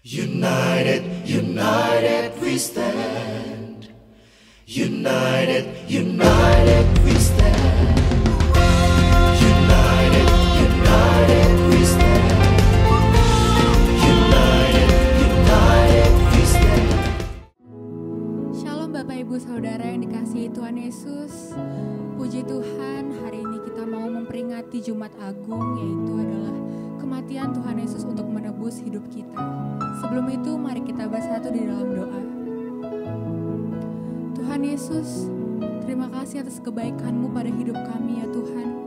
United, united we stand. United, united we stand. United, united we stand. United, united we stand. Shalom Bapak Ibu Saudara yang dikasihi Tuhan Yesus. Puji Tuhan, hari ini kita mau memperingati Jumat Agung, yaitu adalah kematian Tuhan Yesus untuk menebus hidup kita. Sebelum itu, mari kita bersatu di dalam doa. Tuhan Yesus, terima kasih atas kebaikan-Mu pada hidup kami ya Tuhan.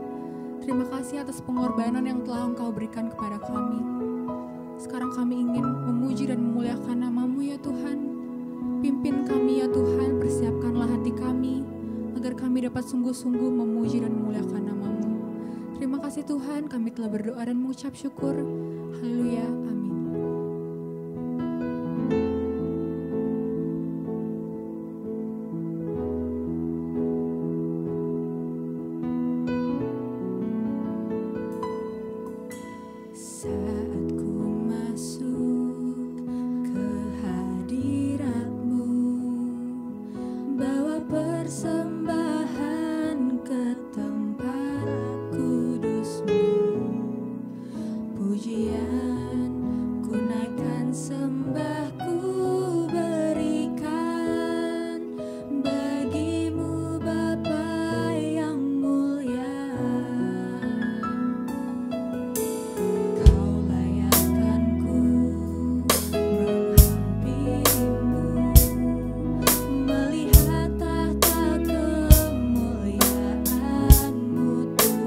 Terima kasih atas pengorbanan yang telah Engkau berikan kepada kami. Sekarang kami ingin memuji dan memuliakan nama-Mu ya Tuhan. Pimpin kami ya Tuhan, persiapkanlah hati kami, agar kami dapat sungguh-sungguh memuji dan memuliakan nama-Mu. Terima kasih Tuhan, kami telah berdoa dan mengucap syukur. Haleluya, amin. Saat ku masuk ke hadirat-Mu, bawa persembahan ke tempat kudus-Mu, pujian ku naikkan, sembah ku berikan bagi-Mu Bapa yang mulia. Kau layakkan ku menghampirimu, melihat tahta kemuliaan-Mu Tuhan.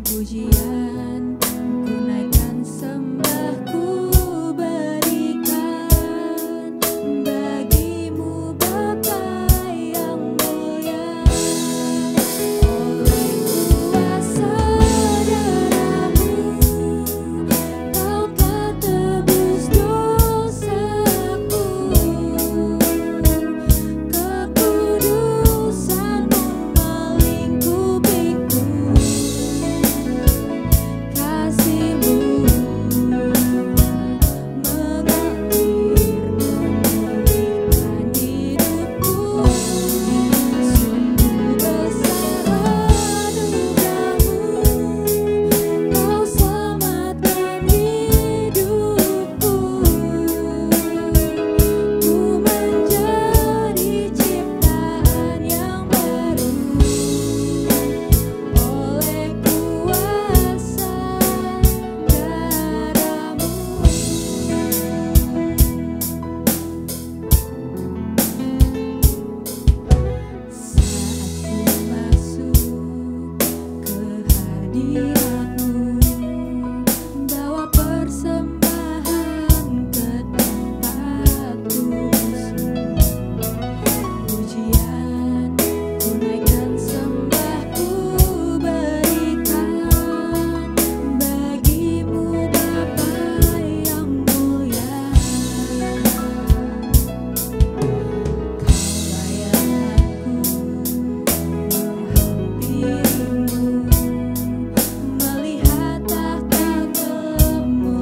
Pujian ku naikkan, sembah ku berikan bagi-Mu Bapa yang mulia. Oleh kuasa darah-Mu, Kau telah tebus dosaku. Kekudusan-Mu melingkupiku. Kasih-Mu mengalir memulihkan hidupku. Sungguh besar anugerah-Mu, Kau selamatkan hidupku. Ku menjadi ciptaan yang baru oleh kuasa darah-Mu. Saat ku masuk ke hadirat-Mu, bawa persembahan ke tempat kudus-Mu, pujian ku naikkan, sembah ku berikan bagi-Mu Bapa yang mulia. Kau layakkan ku menghampirimu, melihat tahta kemuliaan-Mu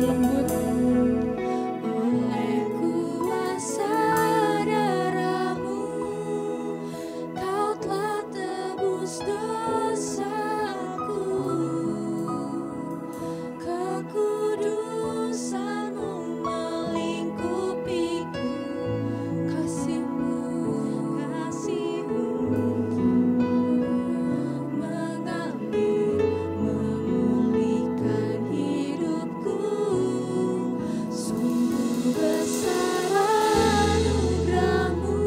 dalam lembut. Oleh kuasa darah-Mu, Kau telah tebus dosaku. Kekudusan-Mu melingkupiku. Kasih-Mu mengalir, memulihkan hidupku. Sungguh besar anugerah-Mu,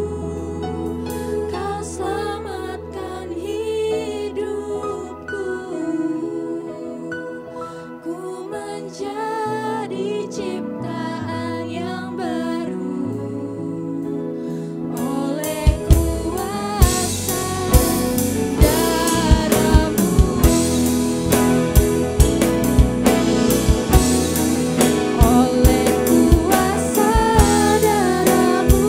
Kau selamatkan hidupku. Ku menjadi ciptaan yang baru oleh kuasa darah-Mu. Oleh kuasa darah-Mu,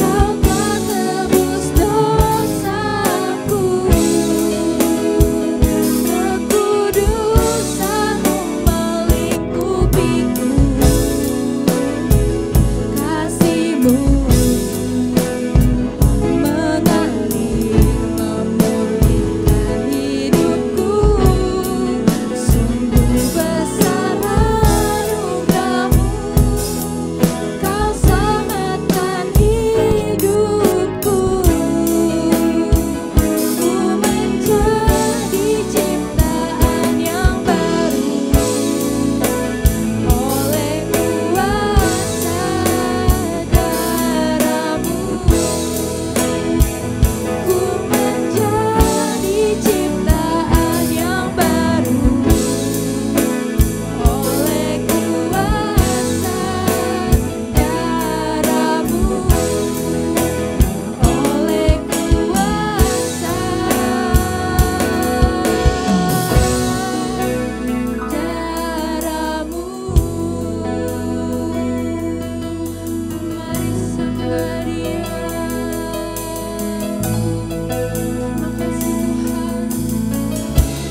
Kau telah tebus dosaku. Kekudusan-Mu melingkupiku. Kasih-Mu mengalir, memulihkan hidupku. Sungguh besar anugerah-Mu, Kau selamatkan hidupku. Ku menjadi ciptaan yang baru oleh kuasa darah-Mu. Ku menjadi ciptaan yang baru oleh kuasa darah-Mu. Oleh kuasa darah-Mu. Mari sembah Dia. Terima kasih Tuhan.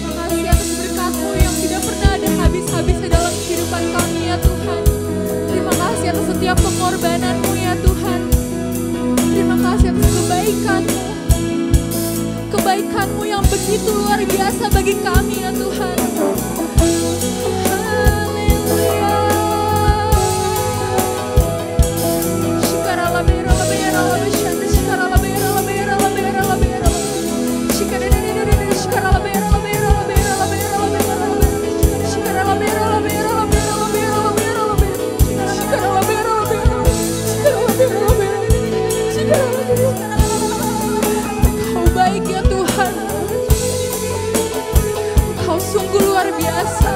Terima kasih atas berkat-Mu yang tidak pernah ada habis-habisnya dalam kehidupan kami ya Tuhan. Terima kasih atas setiap pengorbanan-Mu ya Tuhan. Terima kasih atas kebaikan-Mu. Kebaikan-Mu yang begitu luar biasa bagi kami ya Tuhan. Haleluya. Kau baik ya Tuhan. Kau sungguh luar biasa.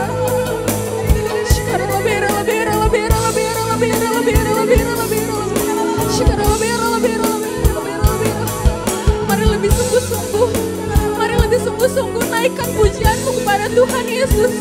Mari lebih sungguh-sungguh. Mari lebih sungguh-sungguh naikkan pujian-Mu kepada Tuhan Yesus.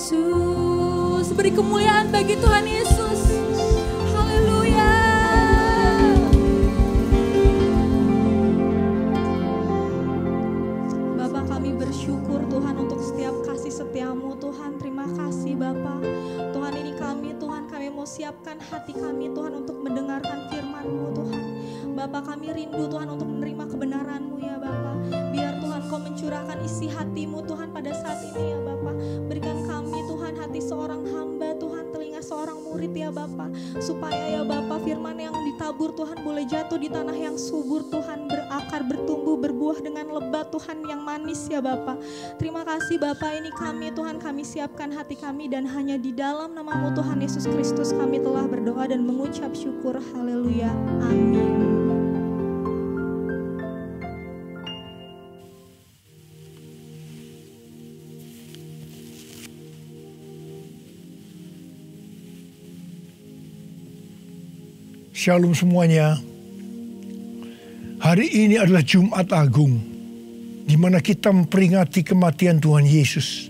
Yesus. Beri kemuliaan bagi Tuhan Yesus. Haleluya. Bapa, kami bersyukur Tuhan untuk setiap kasih setiamu Tuhan. Terima kasih Bapa. Tuhan, ini kami Tuhan, kami mau siapkan hati kami Tuhan untuk mendengarkan firman-Mu Tuhan. Bapa, kami rindu Tuhan untuk menerima kebenaran-Mu ya Bapa. Biar Tuhan Kau mencurahkan isi hati-Mu Tuhan pada saat ini ya Bapa. Berikan kami Tuhan hati seorang hamba Tuhan, telinga seorang murid ya Bapa. Supaya ya Bapa, firman yang ditabur Tuhan boleh jatuh di tanah yang subur Tuhan, berakar, bertumbuh, berbuah dengan lebat Tuhan yang manis ya Bapa. Terima kasih Bapa, ini kami Tuhan, kami siapkan hati kami dan hanya di dalam nama-Mu Tuhan Yesus Kristus kami telah berdoa dan mengucap syukur. Haleluya. Amin. Shalom semuanya. Hari ini adalah Jumat Agung, di mana kita memperingati kematian Tuhan Yesus.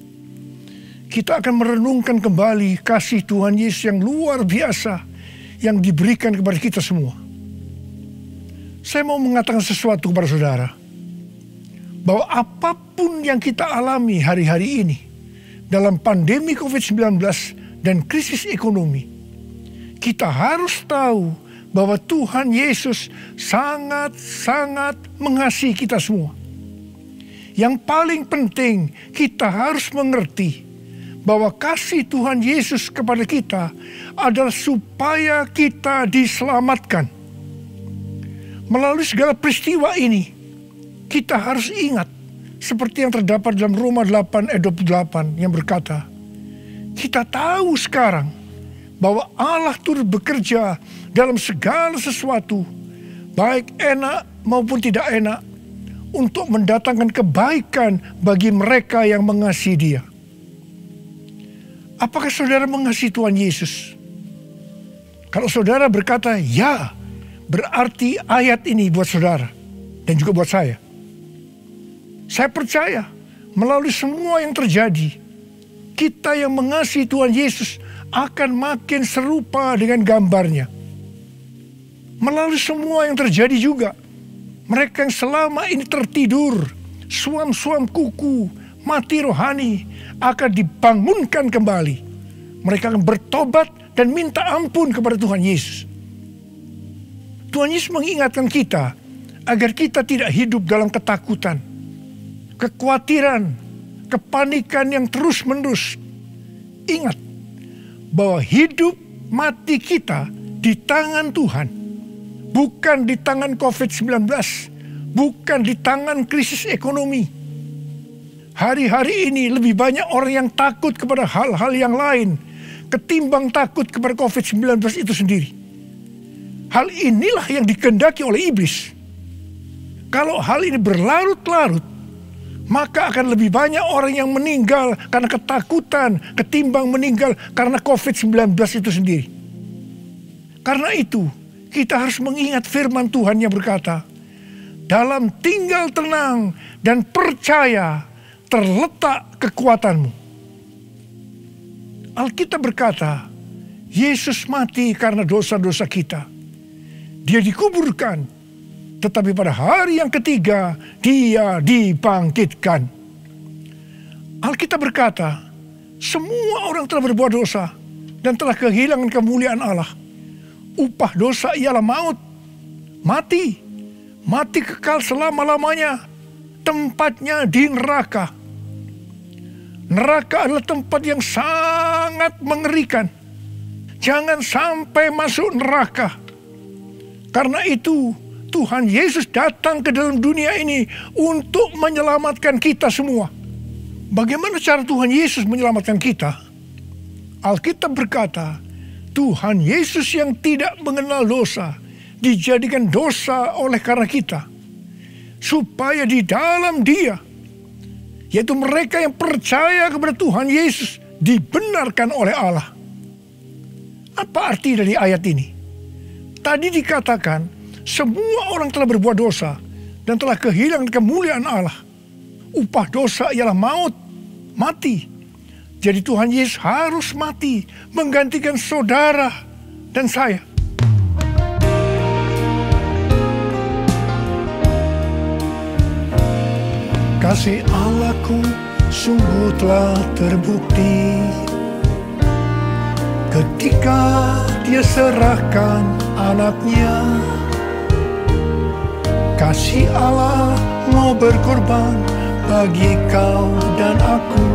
Kita akan merenungkan kembali kasih Tuhan Yesus yang luar biasa yang diberikan kepada kita semua. Saya mau mengatakan sesuatu kepada saudara, bahwa apapun yang kita alami hari-hari ini dalam pandemi COVID-19 dan krisis ekonomi, kita harus tahu bahwa Tuhan Yesus sangat-sangat mengasihi kita semua. Yang paling penting, kita harus mengerti bahwa kasih Tuhan Yesus kepada kita adalah supaya kita diselamatkan. Melalui segala peristiwa ini, kita harus ingat seperti yang terdapat dalam Roma 8 ayat 28 yang berkata, kita tahu sekarang bahwa Allah turut bekerja dalam segala sesuatu, baik enak maupun tidak enak, untuk mendatangkan kebaikan bagi mereka yang mengasihi Dia. Apakah saudara mengasihi Tuhan Yesus? Kalau saudara berkata ya, berarti ayat ini buat saudara dan juga buat saya. Saya percaya melalui semua yang terjadi, kita yang mengasihi Tuhan Yesus akan makin serupa dengan gambarnya. Melalui semua yang terjadi juga, mereka yang selama ini tertidur, suam-suam kuku, mati rohani, akan dibangunkan kembali. Mereka akan bertobat dan minta ampun kepada Tuhan Yesus. Tuhan Yesus mengingatkan kita agar kita tidak hidup dalam ketakutan, kekhawatiran, kepanikan yang terus-menerus. Ingat bahwa hidup mati kita di tangan Tuhan, bukan di tangan COVID-19, bukan di tangan krisis ekonomi. Hari-hari ini lebih banyak orang yang takut kepada hal-hal yang lain ketimbang takut kepada COVID-19 itu sendiri. Hal inilah yang dikehendaki oleh iblis. Kalau hal ini berlarut-larut, maka akan lebih banyak orang yang meninggal karena ketakutan ketimbang meninggal karena COVID-19 itu sendiri. Karena itu, kita harus mengingat firman Tuhan yang berkata, dalam tinggal tenang dan percaya terletak kekuatanmu. Alkitab berkata, Yesus mati karena dosa-dosa kita. Dia dikuburkan, tetapi pada hari yang ketiga, Dia dibangkitkan. Alkitab berkata, semua orang telah berbuat dosa dan telah kehilangan kemuliaan Allah. Upah dosa ialah maut, mati kekal selama-lamanya, tempatnya di neraka. Neraka adalah tempat yang sangat mengerikan. Jangan sampai masuk neraka. Karena itu Tuhan Yesus datang ke dalam dunia ini untuk menyelamatkan kita semua. Bagaimana cara Tuhan Yesus menyelamatkan kita? Alkitab berkata, Tuhan Yesus yang tidak mengenal dosa dijadikan dosa oleh karena kita, supaya di dalam Dia, yaitu mereka yang percaya kepada Tuhan Yesus, dibenarkan oleh Allah. Apa arti dari ayat ini? Tadi dikatakan semua orang telah berbuat dosa dan telah kehilangan kemuliaan Allah. upah dosa ialah maut, mati. Jadi Tuhan Yesus harus mati menggantikan saudara dan saya. Kasih Allahku sungguh telah terbukti ketika Dia serahkan anaknya. Kasih Allah mau berkorban bagi kau dan aku.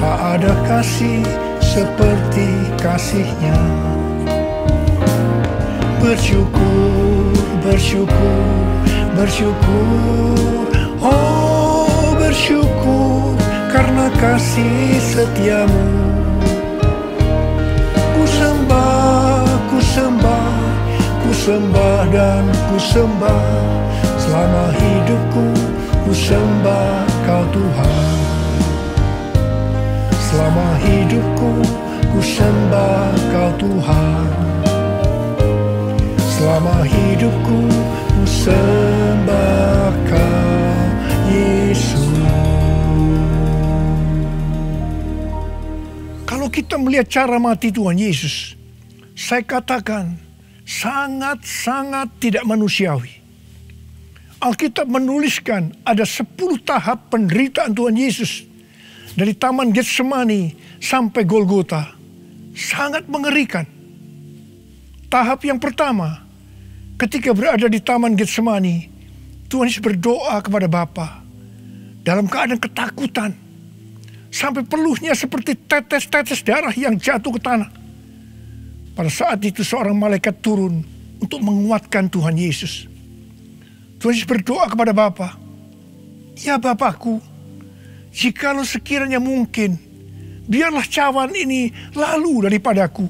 Tak ada kasih seperti kasih-Nya. Bersyukur, bersyukur, bersyukur. Oh, bersyukur karena kasih setiamu. Ku sembah, ku sembah, ku sembah dan ku sembah. Selama hidupku ku sembah kau Tuhan. Selama hidupku ku sembah kau Tuhan. Selama hidupku ku sembah kau Yesus. Kalau kita melihat cara mati Tuhan Yesus, saya katakan sangat-sangat tidak manusiawi. Alkitab menuliskan ada 10 tahap penderitaan Tuhan Yesus. Dari Taman Getsemani sampai Golgota. Sangat mengerikan. Tahap yang pertama, ketika berada di Taman Getsemani, Tuhan Yesus berdoa kepada Bapa dalam keadaan ketakutan. Sampai peluhnya seperti tetes-tetes darah yang jatuh ke tanah. Pada saat itu seorang malaikat turun untuk menguatkan Tuhan Yesus. Tuhan Yesus berdoa kepada Bapa, "Ya Bapakku, jikalau sekiranya mungkin, biarlah cawan ini lalu daripadaku.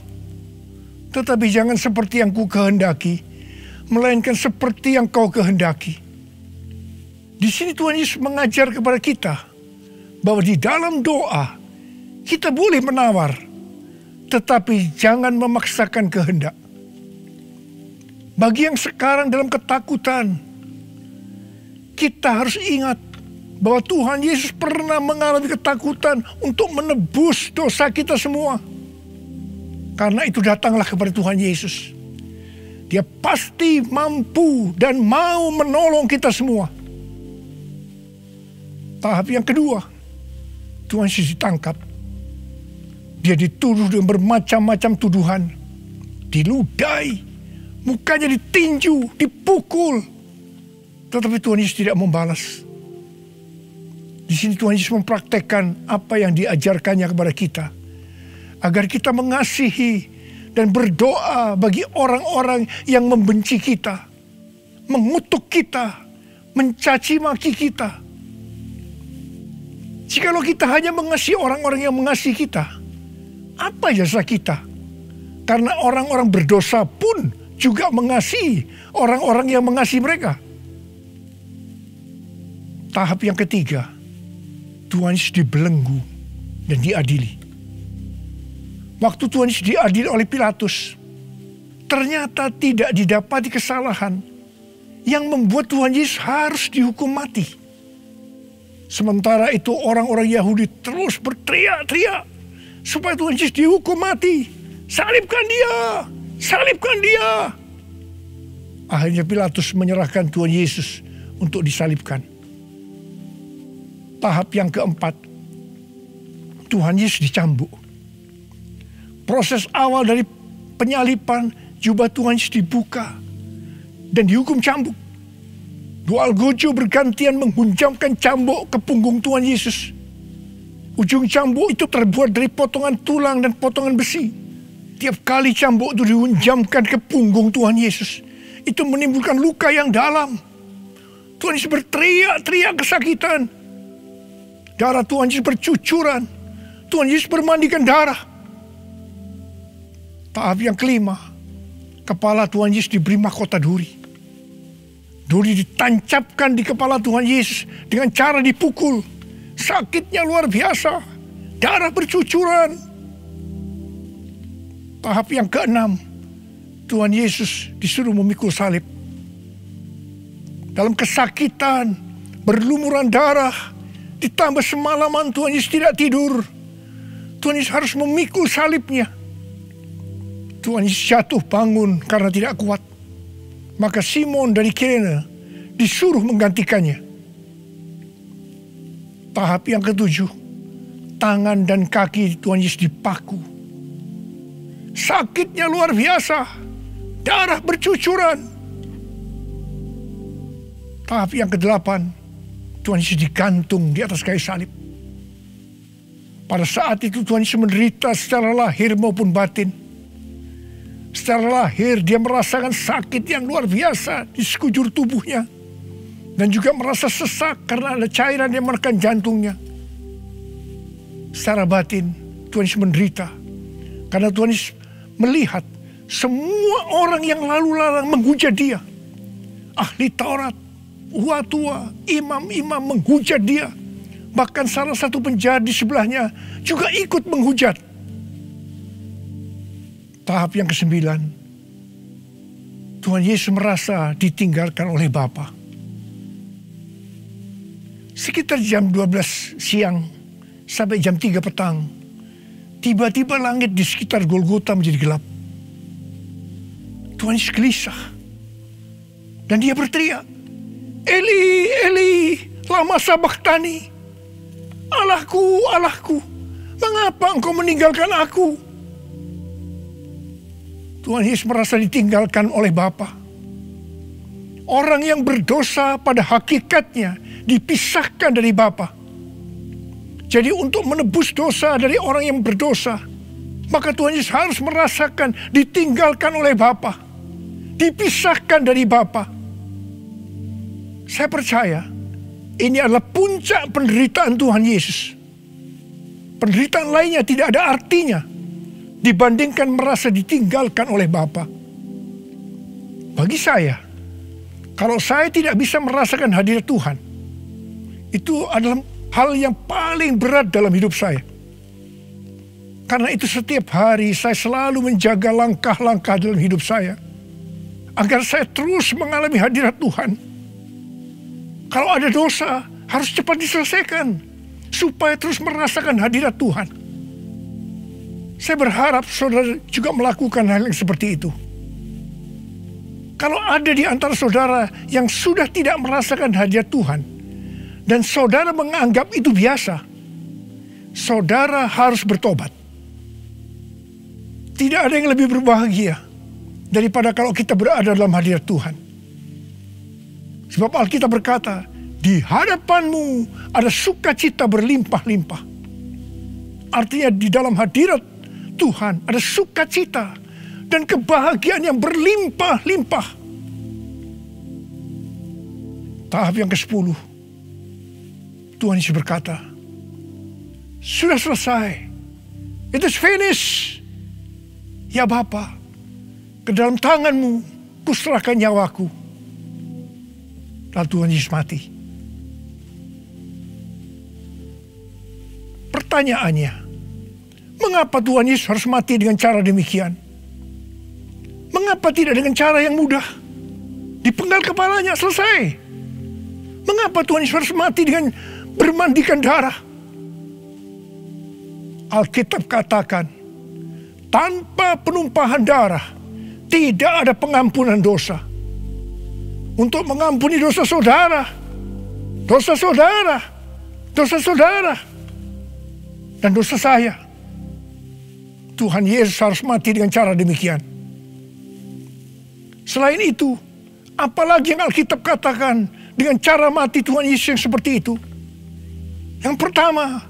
Tetapi jangan seperti yang ku kehendaki, melainkan seperti yang kau kehendaki." Di sini Tuhan Yesus mengajar kepada kita bahwa di dalam doa kita boleh menawar, tetapi jangan memaksakan kehendak. Bagi yang sekarang dalam ketakutan, kita harus ingat bahwa Tuhan Yesus pernah mengalami ketakutan untuk menebus dosa kita semua. Karena itu datanglah kepada Tuhan Yesus. Dia pasti mampu dan mau menolong kita semua. Tahap yang kedua, Tuhan Yesus ditangkap. Dia dituduh dengan bermacam-macam tuduhan. Diludahi, mukanya ditinju, dipukul. Tetapi Tuhan Yesus tidak membalas. Di sini Tuhan Yesus mempraktekkan apa yang diajarkannya kepada kita. Agar kita mengasihi dan berdoa bagi orang-orang yang membenci kita. Mengutuk kita, mencaci maki kita. Jikalau kita hanya mengasihi orang-orang yang mengasihi kita, apa jasa kita? Karena orang-orang berdosa pun juga mengasihi orang-orang yang mengasihi mereka. Tahap yang ketiga, Tuhan Yesus dibelenggu dan diadili. Waktu Tuhan Yesus diadili oleh Pilatus, ternyata tidak didapati kesalahan yang membuat Tuhan Yesus harus dihukum mati. Sementara itu orang-orang Yahudi terus berteriak-teriak supaya Tuhan Yesus dihukum mati. Salibkan dia! Salibkan dia! Akhirnya Pilatus menyerahkan Tuhan Yesus untuk disalibkan. Tahap yang keempat, Tuhan Yesus dicambuk. Proses awal dari penyaliban, jubah Tuhan Yesus dibuka dan dihukum cambuk. Dua algojo bergantian menghunjamkan cambuk ke punggung Tuhan Yesus. Ujung cambuk itu terbuat dari potongan tulang dan potongan besi. Tiap kali cambuk itu dihunjamkan ke punggung Tuhan Yesus, itu menimbulkan luka yang dalam. Tuhan Yesus berteriak-teriak kesakitan. Darah Tuhan Yesus bercucuran. Tuhan Yesus bermandikan darah. Tahap yang kelima, kepala Tuhan Yesus diberi mahkota duri. Duri ditancapkan di kepala Tuhan Yesus dengan cara dipukul. Sakitnya luar biasa. Darah bercucuran. Tahap yang keenam, Tuhan Yesus disuruh memikul salib. Dalam kesakitan, berlumuran darah, Ditambah semalaman Tuhan Yesus tidak tidur. Tuhan Yesus harus memikul salibnya. Tuhan Yesus jatuh bangun karena tidak kuat. Maka Simon dari Kirene disuruh menggantikannya. Tahap yang ketujuh, tangan dan kaki Tuhan Yesus dipaku. Sakitnya luar biasa, darah bercucuran. Tahap yang kedelapan, Tuhan Yesus digantung di atas kayu salib. Pada saat itu Tuhan Yesus menderita secara lahir maupun batin. Secara lahir dia merasakan sakit yang luar biasa di sekujur tubuhnya. Dan juga merasa sesak karena ada cairan yang menekan jantungnya. Secara batin Tuhan Yesus menderita. Karena Tuhan Yesus melihat semua orang yang lalu lalang menghujat dia. Ahli Taurat, tua-tua, imam-imam menghujat dia. Bahkan salah satu penjahat di sebelahnya juga ikut menghujat. Tahap yang ke-9, Tuhan Yesus merasa ditinggalkan oleh Bapa. Sekitar jam 12 siang sampai jam 3 petang, tiba-tiba langit di sekitar Golgota menjadi gelap. Tuhan Yesus gelisah. Dan dia berteriak, Eli, Eli, lama sabachthani. Allahku, Allahku, mengapa engkau meninggalkan aku? Tuhan Yesus merasa ditinggalkan oleh Bapa. Orang yang berdosa pada hakikatnya dipisahkan dari Bapa. Jadi untuk menebus dosa dari orang yang berdosa, maka Tuhan Yesus harus merasakan ditinggalkan oleh Bapa. Dipisahkan dari Bapa. Saya percaya ini adalah puncak penderitaan Tuhan Yesus. Penderitaan lainnya tidak ada artinya dibandingkan merasa ditinggalkan oleh Bapa. Bagi saya, kalau saya tidak bisa merasakan hadirat Tuhan, itu adalah hal yang paling berat dalam hidup saya. Karena itu setiap hari saya selalu menjaga langkah-langkah dalam hidup saya, agar saya terus mengalami hadirat Tuhan. Kalau ada dosa, harus cepat diselesaikan, supaya terus merasakan hadirat Tuhan. Saya berharap saudara juga melakukan hal yang seperti itu. Kalau ada di antara saudara yang sudah tidak merasakan hadirat Tuhan, dan saudara menganggap itu biasa, saudara harus bertobat. Tidak ada yang lebih berbahagia daripada kalau kita berada dalam hadirat Tuhan. Sebab Alkitab berkata, di hadapanmu ada sukacita berlimpah-limpah. Artinya di dalam hadirat Tuhan ada sukacita dan kebahagiaan yang berlimpah-limpah. Tahap yang ke-10, Tuhan Yesus berkata, sudah selesai. It is finished. Ya Bapa, ke dalam tanganmu kuserahkan nyawaku. Lalu Tuhan Yesus mati. Pertanyaannya, mengapa Tuhan Yesus harus mati dengan cara demikian? Mengapa tidak dengan cara yang mudah? Dipenggal kepalanya, selesai. Mengapa Tuhan Yesus harus mati dengan bermandikan darah? Alkitab katakan, tanpa penumpahan darah tidak ada pengampunan dosa. Untuk mengampuni dosa saudara, dosa saudara, dosa saudara, dan dosa saya, Tuhan Yesus harus mati dengan cara demikian. Selain itu, apalagi yang Alkitab katakan dengan cara mati Tuhan Yesus yang seperti itu? Yang pertama,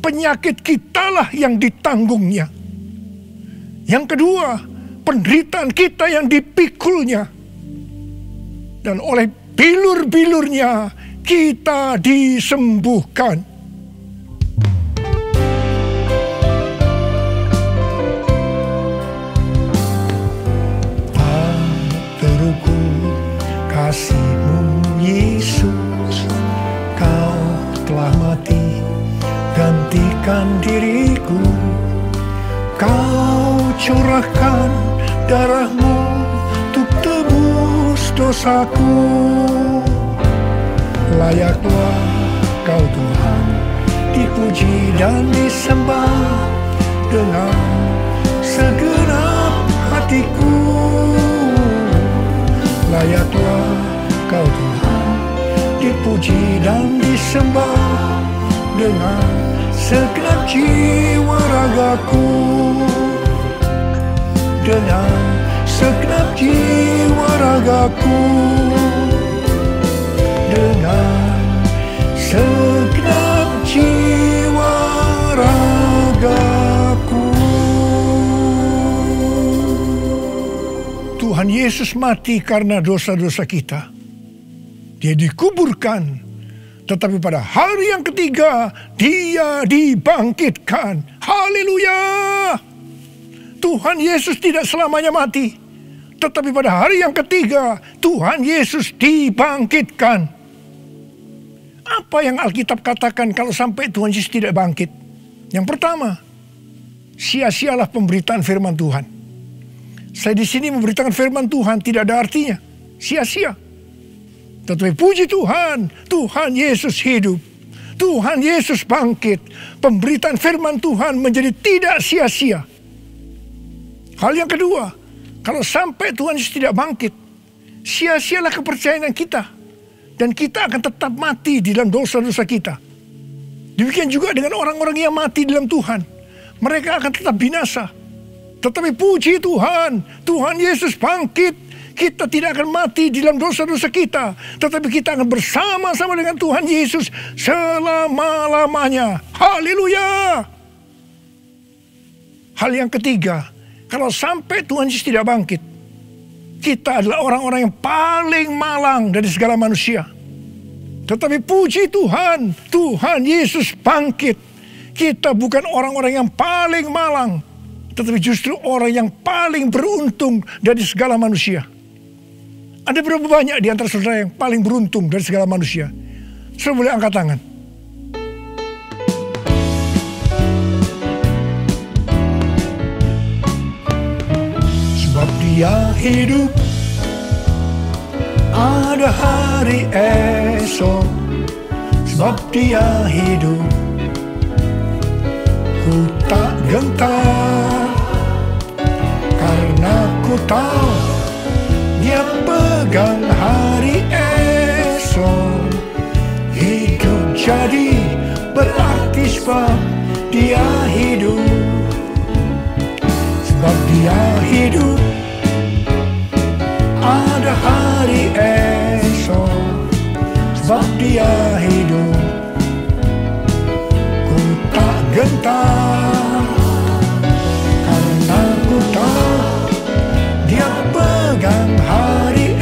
penyakit kitalah yang ditanggungnya. Yang kedua, penderitaan kita yang dipikulnya. Dan oleh bilur-bilurnya kita disembuhkan. Terukur kasih-Mu Yesus, Kau telah mati gantikan diriku. Kau curahkan darah-Mu untuk tebus dosaku. Layaklah Kau Tuhan dipuji dan disembah dengan segenap hatiku. Layaklah Kau Tuhan dipuji dan disembah dengan segenap jiwa ragaku. Dengan segenap jiwa ragaku. Dengan segenap jiwa ragaku. Tuhan Yesus mati karena dosa-dosa kita. Dia dikuburkan, tetapi pada hari yang ketiga Dia dibangkitkan. Haleluya! Tuhan Yesus tidak selamanya mati, tetapi pada hari yang ketiga Tuhan Yesus dibangkitkan. Apa yang Alkitab katakan kalau sampai Tuhan Yesus tidak bangkit? Yang pertama, sia-sialah pemberitaan firman Tuhan. Saya di sini memberitakan firman Tuhan tidak ada artinya, sia-sia. Tetapi puji Tuhan, Tuhan Yesus hidup. Tuhan Yesus bangkit. Pemberitaan firman Tuhan menjadi tidak sia-sia. Hal yang kedua, kalau sampai Tuhan Yesus tidak bangkit, sia-sialah kepercayaan kita. Dan kita akan tetap mati di dalam dosa-dosa kita. Demikian juga dengan orang-orang yang mati dalam Tuhan. Mereka akan tetap binasa. Tetapi puji Tuhan, Tuhan Yesus bangkit. Kita tidak akan mati di dalam dosa-dosa kita. Tetapi kita akan bersama-sama dengan Tuhan Yesus selama-lamanya. Haleluya! Hal yang ketiga, kalau sampai Tuhan Yesus tidak bangkit, kita adalah orang-orang yang paling malang dari segala manusia. Tetapi puji Tuhan, Tuhan Yesus bangkit. Kita bukan orang-orang yang paling malang, tetapi justru orang yang paling beruntung dari segala manusia. Ada berapa banyak di antara saudara yang paling beruntung dari segala manusia? Saudara boleh angkat tangan. Sebab Dia hidup, ada hari esok. Sebab Dia hidup, ku tak gentar, karena ku tahu Dia pegang hari esok. Hidup jadi berarti sebab Dia hidup. Sebab Dia hidup, ada hari esok. Sebab Dia hidup, ku tak gentar, karena ku tahu Dia pegang hari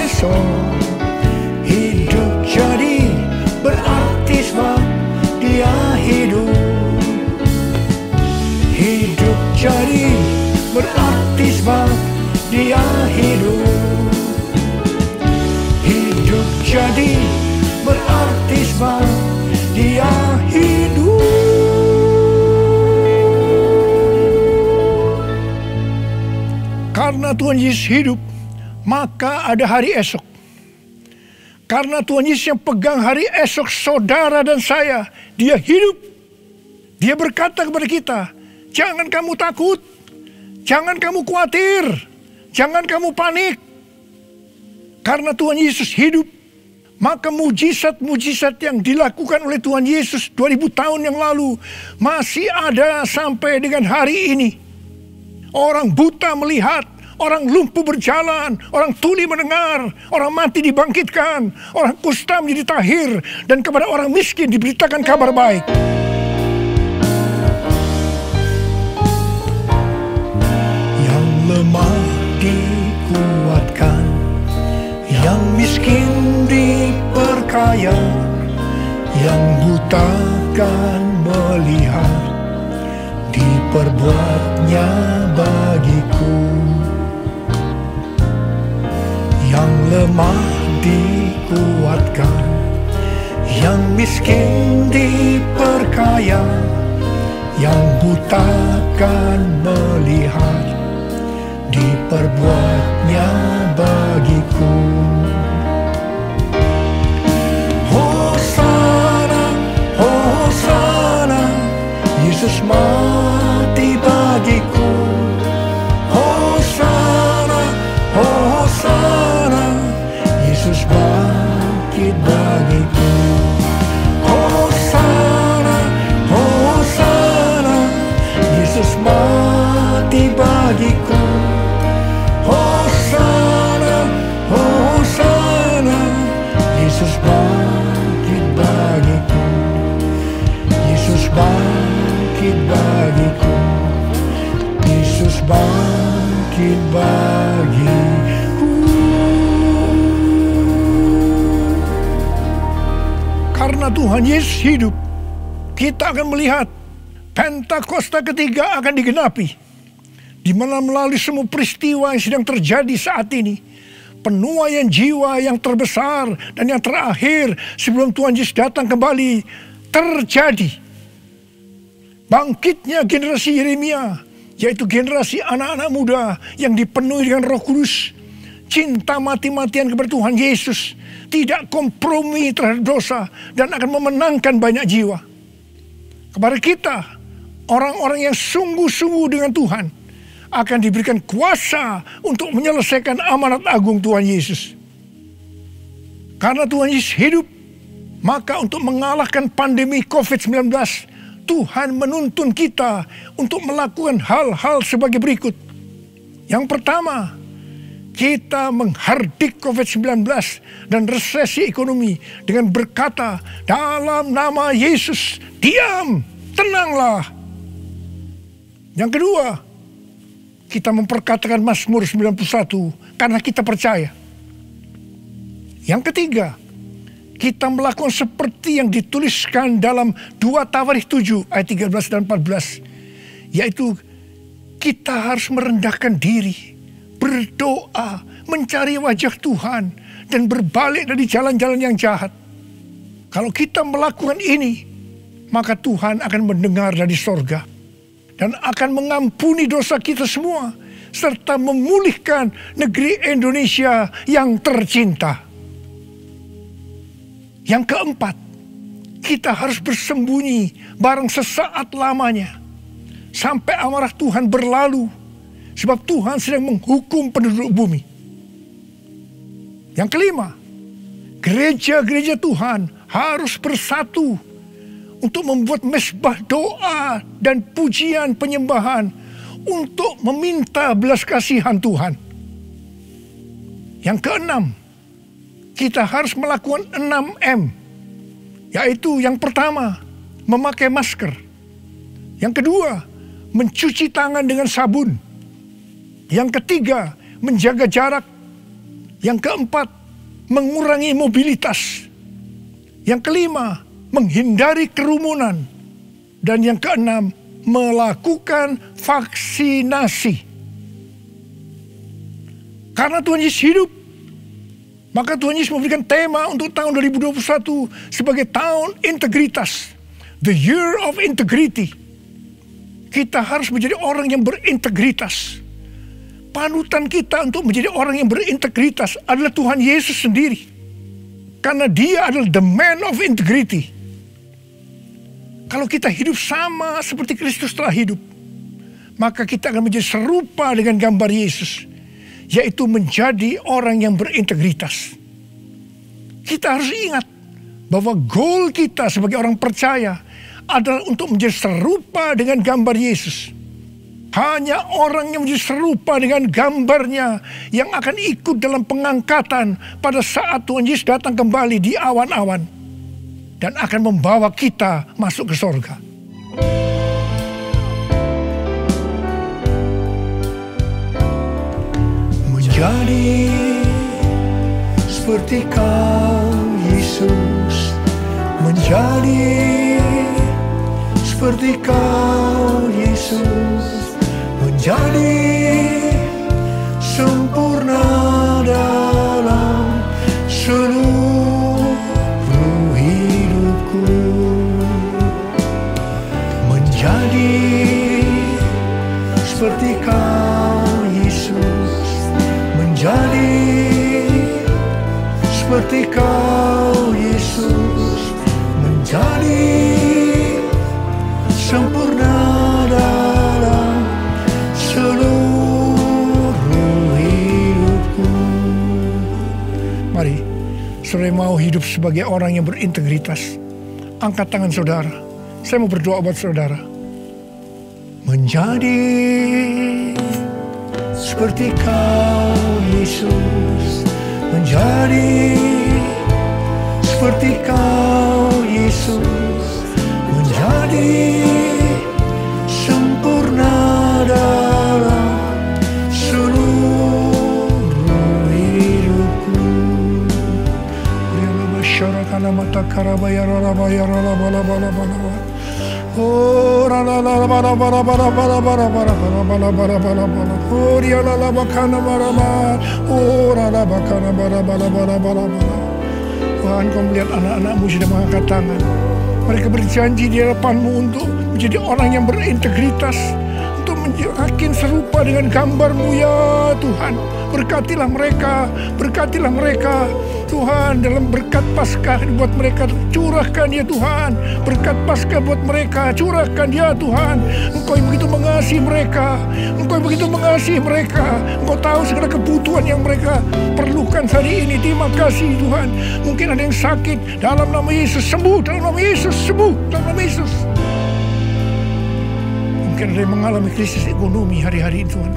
esok. Hidup jadi berarti sebab Dia hidup. Hidup jadi berarti sebab Dia hidup. Hidup jadi berarti sebab Dia hidup. Karena Tuhan Yesus hidup, maka ada hari esok. Karena Tuhan Yesus yang pegang hari esok saudara dan saya, Dia hidup. Dia berkata kepada kita, jangan kamu takut, jangan kamu khawatir, jangan kamu panik. Karena Tuhan Yesus hidup, maka mujizat-mujizat yang dilakukan oleh Tuhan Yesus 2000 tahun yang lalu masih ada sampai dengan hari ini. Orang buta melihat, orang lumpuh berjalan, orang tuli mendengar, orang mati dibangkitkan, orang kusta menjadi tahir, dan kepada orang miskin diberitakan kabar baik. Yang lemah dikuatkan, yang miskin diperkaya, yang buta kan melihat, diperbuatnya bagiku. Yang lemah dikuatkan, yang miskin diperkaya, yang buta kan melihat, diperbuatnya bagiku. Hosana Yesus mati bagiku. Hosana, Hosana, Yesus bangkit bagiku. Hosana, Hosana, Yesus mati bagiku. Hosana, Hosana, Yesus bangkit bagiku. Yesus bangkit bagiku. Yesus bangkit bagiku. Karena Tuhan Yesus hidup, kita akan melihat Pentakosta ketiga akan digenapi, di mana melalui semua peristiwa yang sedang terjadi saat ini, penuaian jiwa yang terbesar dan yang terakhir sebelum Tuhan Yesus datang kembali terjadi. Bangkitnya generasi Yeremia, yaitu generasi anak-anak muda yang dipenuhi dengan Roh Kudus, cinta mati-matian kepada Tuhan Yesus, tidak kompromi terhadap dosa, dan akan memenangkan banyak jiwa. Kepada kita, orang-orang yang sungguh-sungguh dengan Tuhan, akan diberikan kuasa untuk menyelesaikan amanat agung Tuhan Yesus. Karena Tuhan Yesus hidup, maka untuk mengalahkan pandemi COVID-19, Tuhan menuntun kita untuk melakukan hal-hal sebagai berikut. Yang pertama, kita menghardik COVID-19 dan resesi ekonomi dengan berkata, dalam nama Yesus, diam, tenanglah. Yang kedua, kita memperkatakan Mazmur 91 karena kita percaya. Yang ketiga, kita melakukan seperti yang dituliskan dalam 2 Tawarikh 7 ayat 13 dan 14. Yaitu kita harus merendahkan diri, berdoa, mencari wajah Tuhan, dan berbalik dari jalan-jalan yang jahat. Kalau kita melakukan ini, maka Tuhan akan mendengar dari sorga dan akan mengampuni dosa kita semua, serta memulihkan negeri Indonesia yang tercinta. Yang keempat, kita harus bersembunyi barang sesaat lamanya, sampai amarah Tuhan berlalu, sebab Tuhan sedang menghukum penduduk bumi. Yang kelima, gereja-gereja Tuhan harus bersatu untuk membuat mezbah doa dan pujian penyembahan untuk meminta belas kasihan Tuhan. Yang keenam, kita harus melakukan 6M, yaitu yang pertama, memakai masker. Yang kedua, mencuci tangan dengan sabun. Yang ketiga, menjaga jarak. Yang keempat, mengurangi mobilitas. Yang kelima, menghindari kerumunan. Dan yang keenam, melakukan vaksinasi. Karena Tuhan Yesus hidup, maka Tuhan Yesus memberikan tema untuk tahun 2021 sebagai tahun integritas. The Year of Integrity. Kita harus menjadi orang yang berintegritas. Panutan kita untuk menjadi orang yang berintegritas adalah Tuhan Yesus sendiri. Karena dia adalah the man of integrity. Kalau kita hidup sama seperti Kristus telah hidup, maka kita akan menjadi serupa dengan gambar Yesus, yaitu menjadi orang yang berintegritas. Kita harus ingat bahwa goal kita sebagai orang percaya adalah untuk menjadi serupa dengan gambar Yesus. Hanya orang yang menjadi serupa dengan gambarnya yang akan ikut dalam pengangkatan pada saat Tuhan Yesus datang kembali di awan-awan dan akan membawa kita masuk ke sorga. Menjadi seperti Kau Yesus, menjadi seperti Kau Yesus, menjadi sempurna dalam seluruh hidupku, menjadi seperti Kau Yesus, menjadi seperti Kau Yesus, menjadi sempurna saudara mau hidup sebagai orang yang berintegritas, angkat tangan saudara. Saya mau berdoa buat saudara. Menjadi seperti Kau Yesus, menjadi seperti Kau Yesus, menjadi sempurna dalam seluruh hidupku. Masyarakat mata karabaya ralabaya ralabalabalabalabala. Oh, Tuhan, Kau melihat anak-anak-Mu sudah mengangkat tangan. Mereka berjanji di hadapan-Mu untuk menjadi orang yang berintegritas, untuk makin serupa dengan gambar-Mu ya Tuhan. Berkatilah mereka Tuhan, dalam berkat Paskah buat mereka curahkan ya Tuhan. Berkat Paskah buat mereka curahkan ya Tuhan. Engkau yang begitu mengasihi mereka, Engkau tahu segala kebutuhan yang mereka perlukan hari ini. Terima kasih Tuhan. Mungkin ada yang sakit, dalam nama Yesus sembuh, dalam nama Yesus sembuh, dalam nama Yesus. Mungkin ada yang mengalami krisis ekonomi hari-hari ini Tuhan.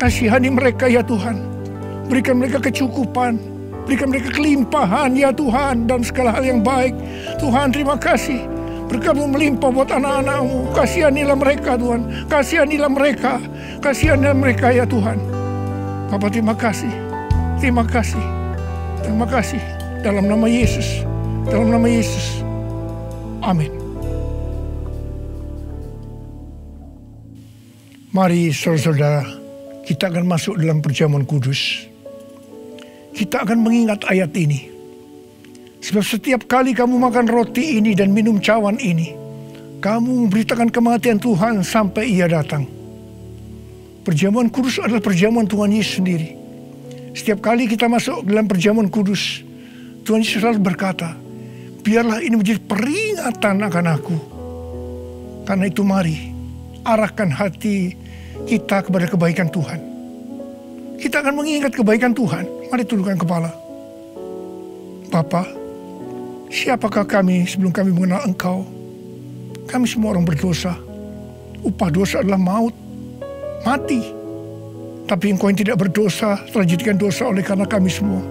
Kasihani mereka ya Tuhan. Berikan mereka kecukupan, berikan mereka kelimpahan ya Tuhan, dan segala hal yang baik. Tuhan, terima kasih. Berkat-Mu melimpah buat anak-anak-Mu. Kasihanilah mereka Tuhan. Kasihanilah mereka ya Tuhan. Bapa, terima kasih. Dalam nama Yesus. Amin. Mari saudara-saudara, kita akan masuk dalam perjamuan kudus. Kita akan mengingat ayat ini. Sebab setiap kali kamu makan roti ini dan minum cawan ini, kamu memberitakan kematian Tuhan sampai Ia datang. Perjamuan kudus adalah perjamuan Tuhan Yesus sendiri. Setiap kali kita masuk dalam perjamuan kudus, Tuhan Yesus selalu berkata, biarlah ini menjadi peringatan akan aku. Karena itu mari, arahkan hati kita kepada kebaikan Tuhan. Kita akan mengingat kebaikan Tuhan. Mari tundukkan kepala. Bapa, siapakah kami sebelum kami mengenal Engkau? Kami semua orang berdosa. Upah dosa adalah maut, mati. Tapi Engkau yang tidak berdosa telah dijadikan dosa oleh karena kami semua.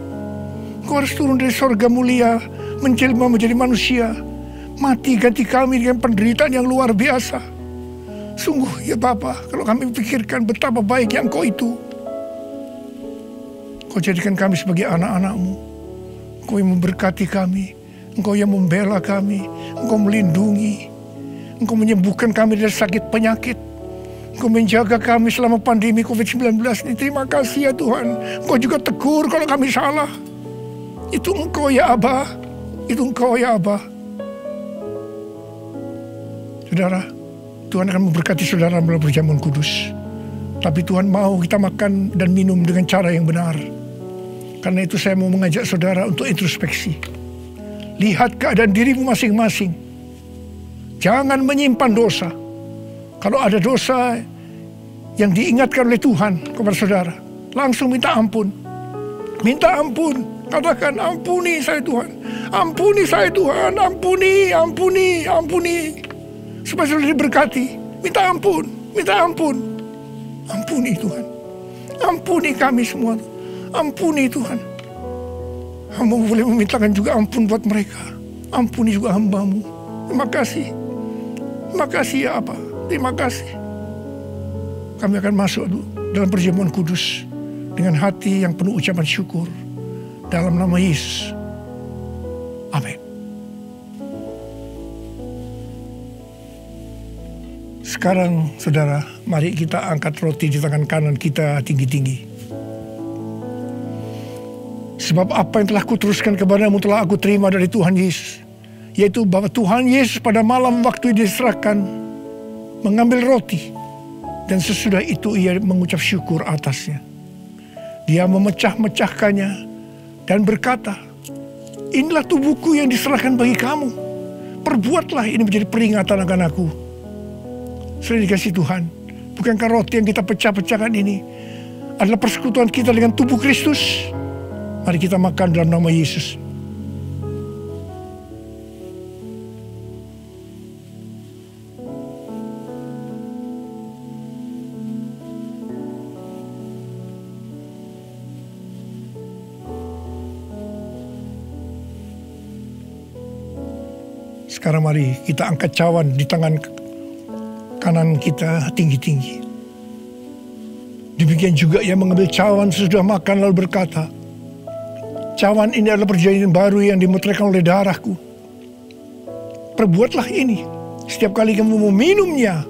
Engkau harus turun dari sorga mulia, menjelma menjadi manusia, mati ganti kami dengan penderitaan yang luar biasa. Sungguh ya Bapa, kalau kami pikirkan betapa baiknya Engkau itu. Engkau jadikan kami sebagai anak-anak-Mu. Engkau yang memberkati kami, Engkau yang membela kami, Engkau melindungi, Engkau menyembuhkan kami dari sakit penyakit, Engkau menjaga kami selama pandemi COVID-19 ini. Terima kasih ya Tuhan. Engkau juga tegur kalau kami salah. Itu Engkau ya Abah, itu Engkau ya Abah. Saudara, Tuhan akan memberkati saudara melalui perjamuan kudus. Tapi Tuhan mau kita makan dan minum dengan cara yang benar. Karena itu saya mau mengajak saudara untuk introspeksi. Lihat keadaan dirimu masing-masing. Jangan menyimpan dosa. Kalau ada dosa yang diingatkan oleh Tuhan kepada saudara, langsung minta ampun. Minta ampun. Katakan, ampuni saya Tuhan. Ampuni saya Tuhan. Ampuni. Supaya saudara diberkati. Minta ampun. Ampuni Tuhan. Ampuni kami semua. Ampuni Tuhan. Hamba boleh memintakan juga ampun buat mereka. Ampuni juga hamba-Mu. Terima kasih. Terima kasih ya Abah. Terima kasih. Kami akan masuk dalam perjamuan kudus dengan hati yang penuh ucapan syukur. Dalam nama Yesus. Amin. Sekarang saudara, mari kita angkat roti di tangan kanan kita tinggi-tinggi. Sebab apa yang telah kuteruskan kepadamu telah aku terima dari Tuhan Yesus. Yaitu bahwa Tuhan Yesus pada malam waktu diserahkan mengambil roti. Dan sesudah itu ia mengucap syukur atasnya. Dia memecah-mecahkannya dan berkata, inilah tubuhku yang diserahkan bagi kamu. Perbuatlah ini menjadi peringatan akan aku. Sudah dikasih Tuhan, bukankah roti yang kita pecah-pecahkan ini adalah persekutuan kita dengan tubuh Kristus? Mari kita makan dalam nama Yesus. Sekarang mari kita angkat cawan di tangan kanan kita tinggi-tinggi. Demikian juga yang mengambil cawan sesudah makan lalu berkata, cawan ini adalah perjanjian baru yang dimeteraikan oleh darahku. Perbuatlah ini setiap kali kamu meminumnya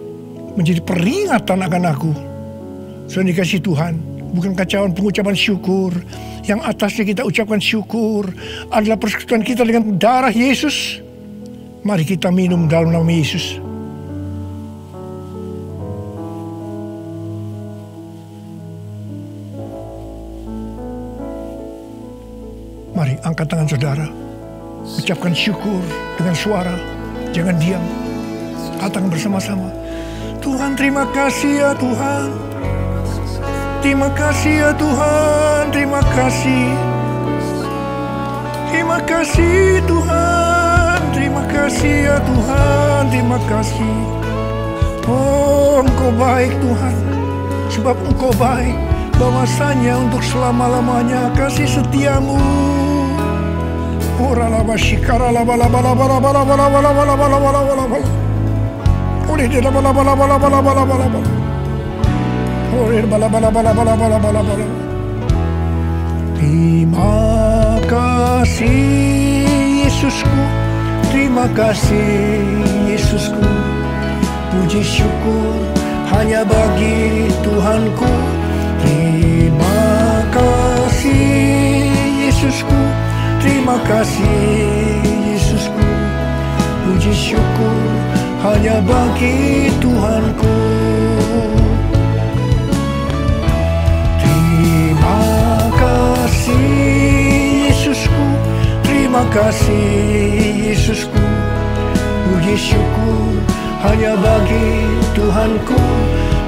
menjadi peringatan akan aku. Sudah dikasih Tuhan, bukankah cawan pengucapan syukur yang atasnya kita ucapkan syukur adalah persekutuan kita dengan darah Yesus? Mari kita minum dalam nama Yesus. Mari angkat tangan saudara. Ucapkan syukur dengan suara. Jangan diam. Katakan bersama-sama. Tuhan, terima kasih ya Tuhan. Terima kasih ya Tuhan. Terima kasih. Terima kasih Tuhan. Terima kasih ya Tuhan. Terima kasih. Oh, Engkau baik Tuhan. Sebab Engkau baik. Bahwasanya untuk selama-lamanya kasih setiamu. Terima kasih Yesusku, terima kasih Yesusku. Puji syukur hanya bagi Tuhanku. Terima kasih Yesusku, terima kasih Yesusku. Puji syukur hanya bagi Tuhanku. Terima kasih Yesusku, terima kasih Yesusku. Puji syukur hanya bagi Tuhanku.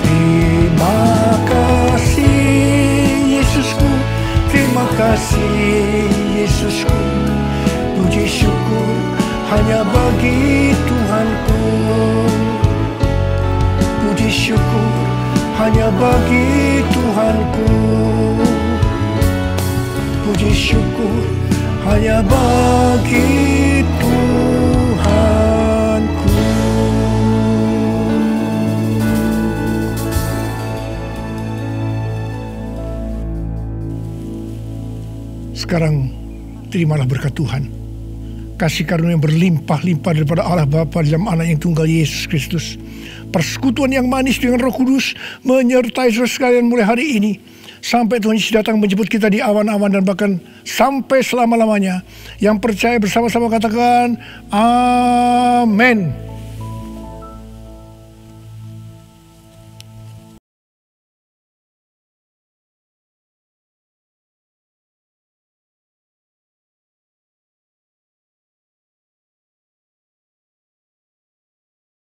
Terima kasih Yesusku, terima kasih Yesusku. Puji syukur hanya bagi Tuhanku. Puji syukur hanya bagi Tuhanku. Puji syukur hanya bagi Tuhanku. Sekarang terimalah berkat Tuhan. Kasih karunia yang berlimpah-limpah daripada Allah Bapa dalam Anak yang tunggal Yesus Kristus. Persekutuan yang manis dengan Roh Kudus menyertai saudara sekalian mulai hari ini. Sampai Tuhan Yesus datang menjemput kita di awan-awan dan bahkan sampai selama-lamanya. Yang percaya bersama-sama katakan, Amin.